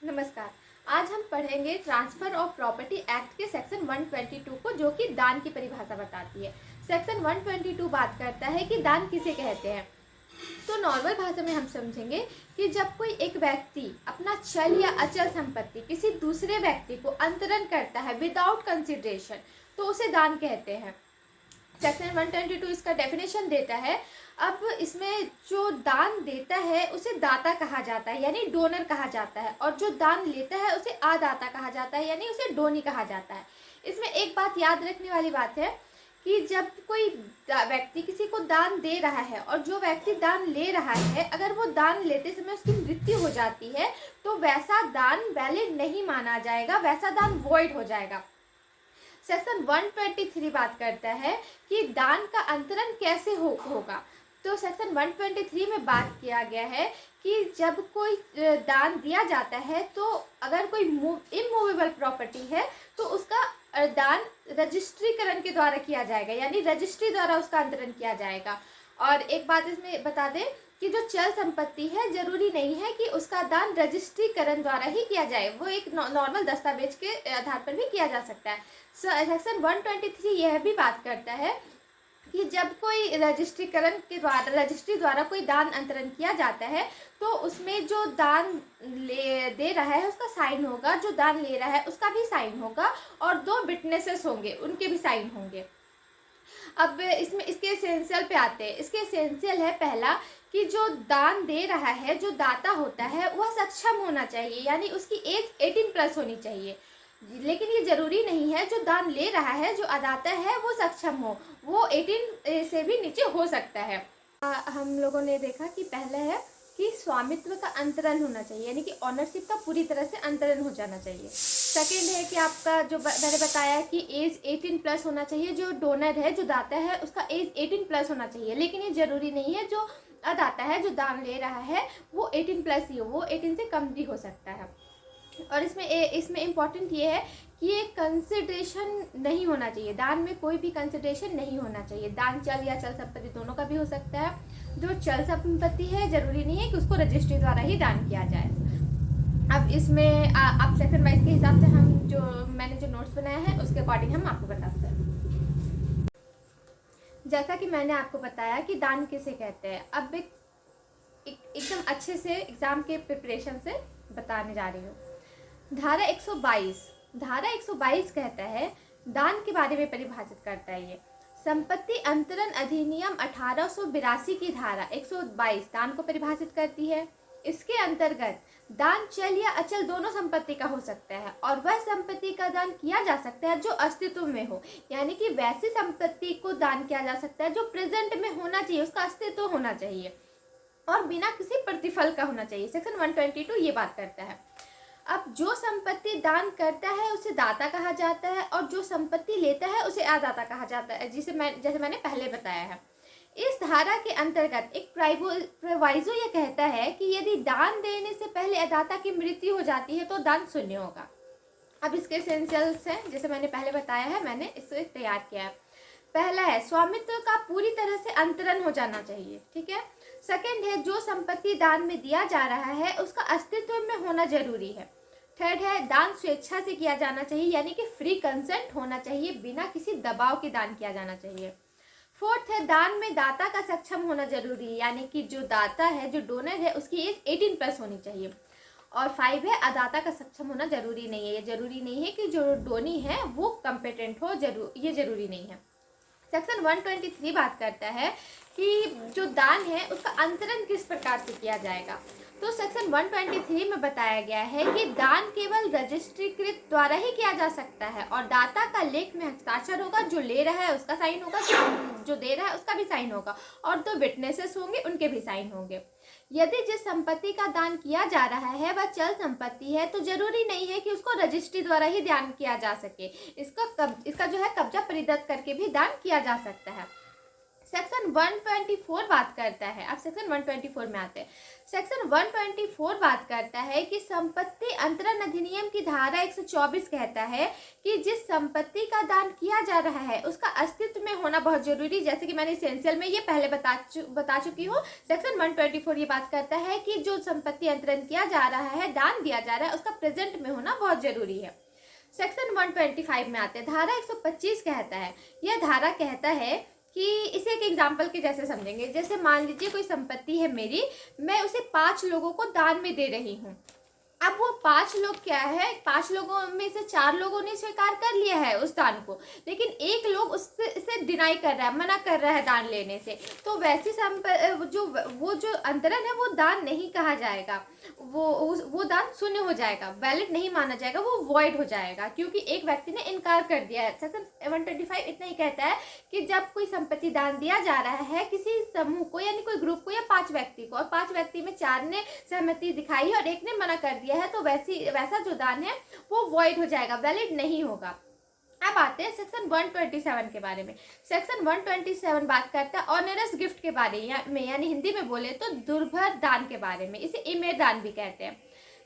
नमस्कार। आज हम पढ़ेंगे ट्रांसफर ऑफ प्रॉपर्टी एक्ट के सेक्शन 122 को, जो कि दान की परिभाषा बताती है। सेक्शन 122 बात करता है कि दान किसे कहते हैं। तो नॉर्मल भाषा में हम समझेंगे कि जब कोई एक व्यक्ति अपना चल या अचल संपत्ति किसी दूसरे व्यक्ति को अंतरण करता है विदाउट कंसिडरेशन, तो उसे दान कहते हैं। सेक्शन 122 इसका डेफिनेशन देता है। अब इसमें जो दान देता है उसे दाता कहा जाता है, यानी डोनर कहा जाता है, और जो दान लेता है उसे अदाता कहा जाता है, यानी उसे डोनी कहा जाता है। इसमें एक बात याद रखने वाली बात है कि जब कोई व्यक्ति किसी को दान दे रहा है और जो व्यक्ति दान ले रहा है, अगर वो दान लेते समय उसकी मृत्यु हो जाती है तो वैसा दान वैलिड नहीं माना जाएगा, वैसा दान वॉइड हो जाएगा। सेक्शन 123 बात करता है कि दान का अंतरण कैसे होगा। तो सेक्शन 123 में बात किया गया है कि जब कोई दान दिया जाता है तो अगर कोई इमूवेबल प्रॉपर्टी है तो उसका दान रजिस्ट्रीकरण के द्वारा किया जाएगा, यानी रजिस्ट्री द्वारा उसका अंतरण किया जाएगा। और एक बात इसमें बता दें कि जो चल संपत्ति है जरूरी नहीं है कि उसका दान रजिस्ट्रीकरण द्वारा ही किया जाए, वो एक नॉर्मल दस्तावेज के आधार पर भी किया जा सकता है। सेक्शन 123 यह भी बात करता है कि जब कोई रजिस्ट्री द्वारा कोई दान अंतरण किया जाता है तो उसमें जो दान दे रहा है उसका साइन होगा, जो दान ले रहा है उसका भी साइन होगा, और 2 विटनेसेस होंगे, उनके भी साइन होंगे। अब इसमें इसके एसेंशियल पे आते हैं। इसके एसेंशियल है पहला कि जो दान दे रहा है, जो दाता होता है, वह सक्षम होना चाहिए, यानी उसकी एज 18+ होनी चाहिए। लेकिन ये जरूरी नहीं है जो दान ले रहा है, जो अदाता है, वो सक्षम हो, वो 18 से भी नीचे हो सकता है। हम लोगों ने देखा कि पहला है कि स्वामित्व का अंतरण होना चाहिए, यानी कि ऑनरशिप का पूरी तरह से अंतरण हो जाना चाहिए। सेकेंड है कि आपका जो मैंने बताया कि एज 18+ होना चाहिए, जो डोनर है, जो दाता है, उसका एज 18+ होना चाहिए। लेकिन ये जरूरी नहीं है जो अदाता है, जो दान ले रहा है, वो 18+ ही हो, वो 18 से कम भी हो सकता है। और इसमें इम्पॉर्टेंट ये है कि ये कंसिडरेशन नहीं होना चाहिए, दान में कोई भी कंसिडरेशन नहीं होना चाहिए। दान चल या चल संपत्ति दोनों का भी हो सकता है। जो चल संपत्ति है जरूरी नहीं है कि उसको रजिस्ट्री द्वारा ही दान किया जाए। अब इसमें आप सेक्शन वाइज के हिसाब से मैंने जो नोट्स बनाया है उसके अकॉर्डिंग हम आपको बताते हैं। जैसा कि मैंने आपको बताया कि दान किसे कहते हैं, अब एकदम अच्छे से एग्जाम के प्रिपरेशन से बताने जा रही हूँ। धारा 122 कहता है, दान के बारे में परिभाषित करता है। ये संपत्ति अंतरण अधिनियम 1882 की धारा 122 दान को परिभाषित करती है। इसके अंतर्गत दान चल या अचल दोनों संपत्ति का हो सकता है, और वह संपत्ति का दान किया जा सकता है जो अस्तित्व में हो, यानी कि वैसी संपत्ति को दान किया जा सकता है जो प्रेजेंट में होना चाहिए, उसका अस्तित्व होना चाहिए, और बिना किसी प्रतिफल का होना चाहिए। सेक्शन 122 ये बात करता है। अब जो संपत्ति दान करता है उसे दाता कहा जाता है, और जो संपत्ति लेता है उसे अदाता कहा जाता है, जैसे मैंने पहले बताया है। इस धारा के अंतर्गत एक प्रोवाइजो ये कहता है कि यदि दान देने से पहले अदाता की मृत्यु हो जाती है तो दान शून्य होगा। अब इसके एसेंशियल्स हैं, जैसे मैंने पहले बताया है, मैंने इसे तैयार किया है। पहला है स्वामित्व का पूरी तरह से अंतरण हो जाना चाहिए, ठीक है। सेकंड है जो संपत्ति दान में दिया जा रहा है उसका अस्तित्व में होना जरूरी है। थर्ड है दान स्वेच्छा से किया जाना चाहिए, यानी कि फ्री कंसेंट होना चाहिए, बिना किसी दबाव के दान किया जाना चाहिए। फोर्थ है दान में दाता का सक्षम होना जरूरी है, यानी कि जो दाता है, जो डोनर है, उसकी एज 18+ होनी चाहिए। और 5 है अदाता का सक्षम होना जरूरी नहीं है। ये जरूरी नहीं है कि जो डोनी है वो कम्पिटेंट हो, ये जरूरी नहीं है। सेक्शन 123 बात करता है कि जो दान है उसका अंतरण किस प्रकार से किया जाएगा। तो सेक्शन 123 में बताया गया है कि दान केवल रजिस्ट्रीकृत द्वारा ही किया जा सकता है, और दाता का लेख में हस्ताक्षर होगा, जो ले रहा है उसका साइन होगा, जो दे रहा है उसका भी साइन होगा, और 2 विटनेसेस होंगे, उनके भी साइन होंगे। यदि जिस संपत्ति का दान किया जा रहा है वह चल संपत्ति है तो जरूरी नहीं है कि उसको रजिस्ट्री द्वारा ही दान किया जा सके, इसका जो है कब्जा परिदत्त करके भी दान किया जा सकता है। सेक्शन 124 बात करता है, अब सेक्शन 124 में आते हैं। सेक्शन 124 बात करता है कि संपत्ति अंतरण अधिनियम की धारा 124 कहता है कि जिस संपत्ति का दान किया जा रहा है उसका अस्तित्व में होना बहुत जरूरी, जैसे कि मैंने एसेंशियल में ये पहले बता चुकी हूँ। सेक्शन 124 ये बात करता है कि जो संपत्ति अंतरण किया जा रहा है, दान दिया जा रहा है, उसका प्रेजेंट में होना बहुत जरूरी है। सेक्शन 125 में आते हैं, धारा 125 कहता है, यह धारा कहता है कि इसे एक एग्जाम्पल के जैसे समझेंगे। जैसे मान लीजिए कोई संपत्ति है मेरी, मैं उसे 5 लोगों को दान में दे रही हूँ। अब वो 5 लोग क्या है, 5 लोगों में से 4 लोगों ने स्वीकार कर लिया है उस दान को, लेकिन एक लोग उससे इसे डिनाई कर रहा है, मना कर रहा है दान लेने से, तो वैसी वो जो अंतरण है वो दान नहीं कहा जाएगा, वो दान शून्य हो जाएगा, वैलिड नहीं माना जाएगा, वो वॉइड हो जाएगा, क्योंकि एक व्यक्ति ने इनकार कर दिया है। सेक्शन 125 इतना ही कहता है कि जब कोई संपत्ति दान दिया जा रहा है किसी समूह को, यानी कोई ग्रुप को या 5 व्यक्ति को, और 5 व्यक्ति में 4 ने सहमति दिखाई है और एक ने मना कर दिया है, तो वैसा जो दान है वो वॉइड हो जाएगा, वैलिड नहीं होगा। अब आते हैं सेक्शन 127 के बारे में। सेक्शन 127 बात करता है ऑनरस गिफ्ट के बारे में, यानी हिंदी में बोले तो दुर्भर दान के बारे में, इसे इमेर दान भी कहते हैं।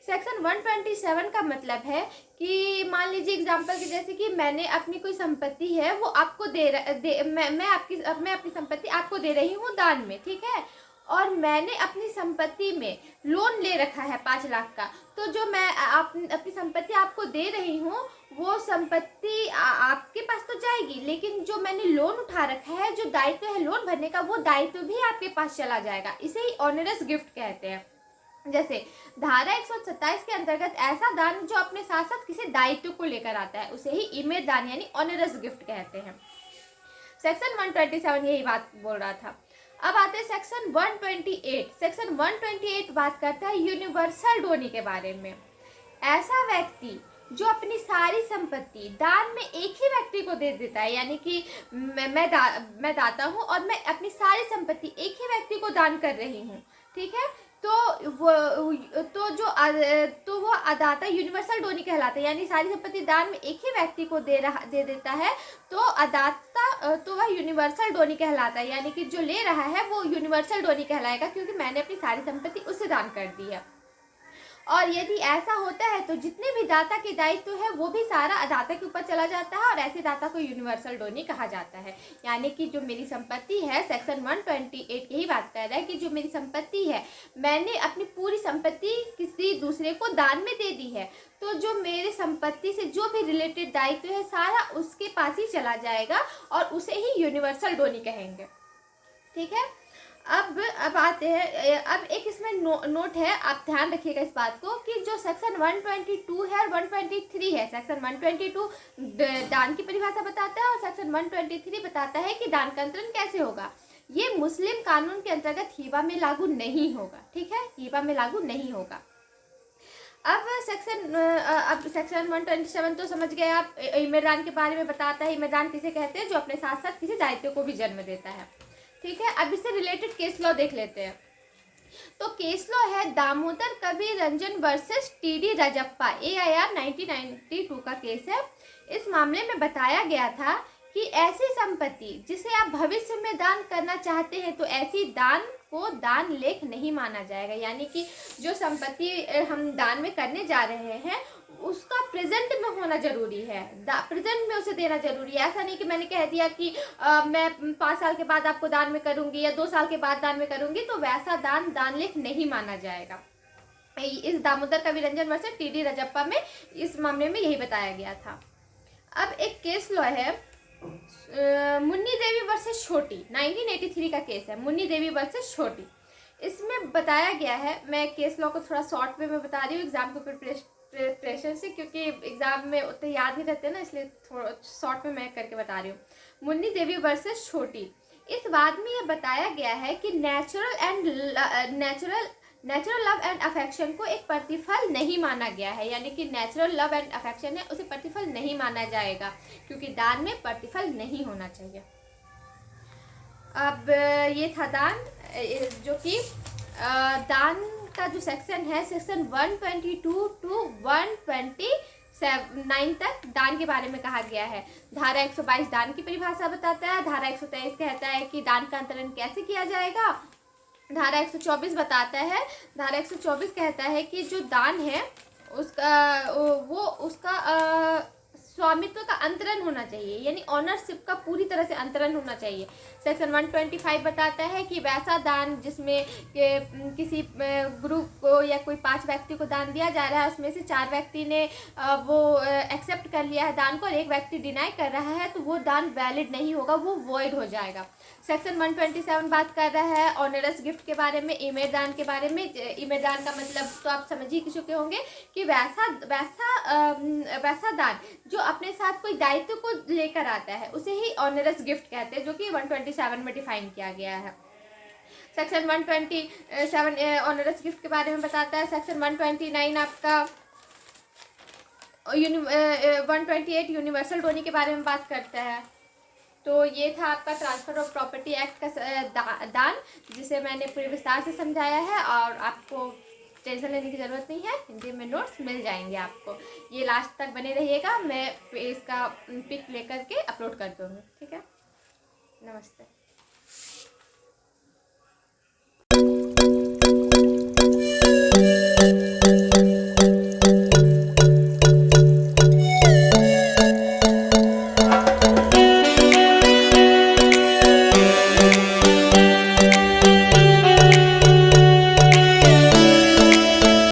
सेक्शन 127 का मतलब है कि मान लीजिए एग्जाम्पल के जैसे कि मैंने अपनी कोई संपत्ति है वो आपको मैं अपनी संपत्ति आपको दे रही हूँ दान में, ठीक है, और मैंने अपनी संपत्ति में लोन ले रखा है 5 लाख का, तो जो मैं अपनी संपत्ति आपको दे रही हूँ वो संपत्ति आपके पास तो जाएगी, लेकिन जो मैंने लोन उठा रखा है, जो दायित्व है लोन भरने का, वो दायित्व भी आपके पास चला जाएगा, इसे ही ऑनरस गिफ्ट कहते हैं। जैसे धारा 127 के अंतर्गत ऐसा दान जो अपने साथ साथ किसी दायित्व को लेकर आता है उसे ही इमेज दान यानी ऑनरस गिफ्ट कहते हैं। सेक्शन 127 यही बात बोल रहा था। अब आते हैं सेक्शन 128। सेक्शन 128 बात करता है यूनिवर्सल डोनी के बारे में। ऐसा व्यक्ति जो अपनी सारी संपत्ति दान में एक ही व्यक्ति को दे देता है, यानी कि मैं दाता हूँ और मैं अपनी सारी संपत्ति एक ही व्यक्ति को दान कर रही हूँ, ठीक है, तो वो अदाता यूनिवर्सल डोनी कहलाता है, यानी सारी संपत्ति दान में एक ही व्यक्ति को दे देता है, तो अदाता तो वह यूनिवर्सल डोनी कहलाता है, यानी कि जो ले रहा है वो यूनिवर्सल डोनी कहलाएगा, क्योंकि मैंने अपनी सारी संपत्ति उसे दान कर दी है। और यदि ऐसा होता है तो जितने भी दाता के दायित्व है वो भी सारा अदाता के ऊपर चला जाता है, और ऐसे दाता को यूनिवर्सल डोनी कहा जाता है। यानी कि जो मेरी संपत्ति है, सेक्शन 128 यही बात कर रहा है कि जो मेरी संपत्ति है मैंने अपनी पूरी संपत्ति किसी दूसरे को दान में दे दी है, तो जो मेरे संपत्ति से जो भी रिलेटेड दायित्व है सारा उसके पास ही चला जाएगा और उसे ही यूनिवर्सल डोनी कहेंगे, ठीक है। अब आते हैं, अब एक इसमें नोट है, आप ध्यान रखिएगा इस बात को कि जो सेक्शन 122 है और 123 है, सेक्शन 122 दान की परिभाषा बताता है और सेक्शन 123 बताता है कि दान का अंतरण कैसे होगा। ये मुस्लिम कानून के अंतर्गत हीबा में लागू नहीं होगा, ठीक है, हीबा में लागू नहीं होगा। अब सेक्शन 127 तो समझ गए आप, इमरान के बारे में बताता है। इमरान किसे कहते हैं? जो अपने साथ साथ किसी दायित्व को भी जन्म देता है, ठीक है। अब इससे रिलेटेड केस लॉ देख लेते हैं। तो केस लॉ है Damodar Kabir Ranjan versus TD Rajappa, AIR 1992 का केस है। इस मामले में बताया गया था कि ऐसी संपत्ति जिसे आप भविष्य में दान करना चाहते हैं तो ऐसी दान को दान लेख नहीं माना जाएगा, यानी कि जो संपत्ति हम दान में करने जा रहे हैं उसका प्रेजेंट में होना जरूरी है, प्रेजेंट में उसे देना जरूरी है। ऐसा नहीं कि मैंने कह दिया कि मैं 5 साल के बाद आपको दान में करूंगी या 2 साल के बाद दान में करूंगी, तो वैसा दान लेख नहीं माना जाएगा। इस दामोदर कबीर रंजन वर्सेस टीडी रजप्पा में इस मामले में यही बताया गया था। अब एक केस लॉ है मुन्नी देवी वर्सेस छोटी, 1983 का केस है, मुन्नी देवी वर्सेस छोटी। इसमें बताया गया है, मैं केस लॉ को थोड़ा शॉर्ट वे में बता रही हूँ एग्जाम के प्रेशर से, क्योंकि एग्जाम में उतने याद नहीं रहते ना, इसलिए थोड़ा शॉर्ट में मैं करके बता रही हूँ। मुन्नी देवी वर्सेस छोटी, इस बात में यह बताया गया है कि नेचुरल लव एंड अफेक्शन को एक प्रतिफल नहीं माना गया है, यानी कि नेचुरल लव एंड अफेक्शन है उसे प्रतिफल नहीं माना जाएगा, क्योंकि दान में प्रतिफल नहीं होना चाहिए। अब ये था दान, जो कि दान का जो सेक्शन है सेक्शन 122 to 127 9 तक दान के बारे में कहा गया है। धारा 122 दान की परिभाषा बताता है। धारा 123 कहता है कि दान का अंतरण कैसे किया जाएगा। धारा 124 बताता है, धारा 124 कहता है कि जो दान है उसका स्वामित्व का अंतरण होना चाहिए, यानी ऑनरशिप का पूरी तरह से अंतरण होना चाहिए। सेक्शन 125 बताता है कि वैसा दान जिसमें किसी ग्रुप को या कोई 5 व्यक्ति को दान दिया जा रहा है, उसमें से 4 व्यक्ति ने वो एक्सेप्ट कर लिया है दान को और एक व्यक्ति डिनाई कर रहा है, तो वो दान वैलिड नहीं होगा, वो वॉइड हो जाएगा। सेक्शन 127 बात कर रहा है ऑनरस गिफ्ट के बारे में, इमेज दान के बारे में। इमेज दान का मतलब तो आप समझ ही चुके होंगे कि वैसा दान जो अपने साथ कोई दायित्व को लेकर आता है उसे ही ऑनरस गिफ्ट कहते हैं, जो कि 127 में डिफाइन किया गया है। सेक्शन 127 ऑनरस गिफ्ट के बारे में बताता है। सेक्शन 129 आपका 128 यूनिवर्सल डोनी के बारे में बात करता है। तो ये था आपका ट्रांसफ़र ऑफ प्रॉपर्टी एक्ट का दान, जिसे मैंने पूरे विस्तार से समझाया है और आपको टेंशन लेने की ज़रूरत नहीं है, हिंदी में नोट्स मिल जाएंगे आपको। ये लास्ट तक बने रहिएगा, मैं इसका पिक लेकर के अपलोड कर दूँगी। ठीक है, नमस्ते।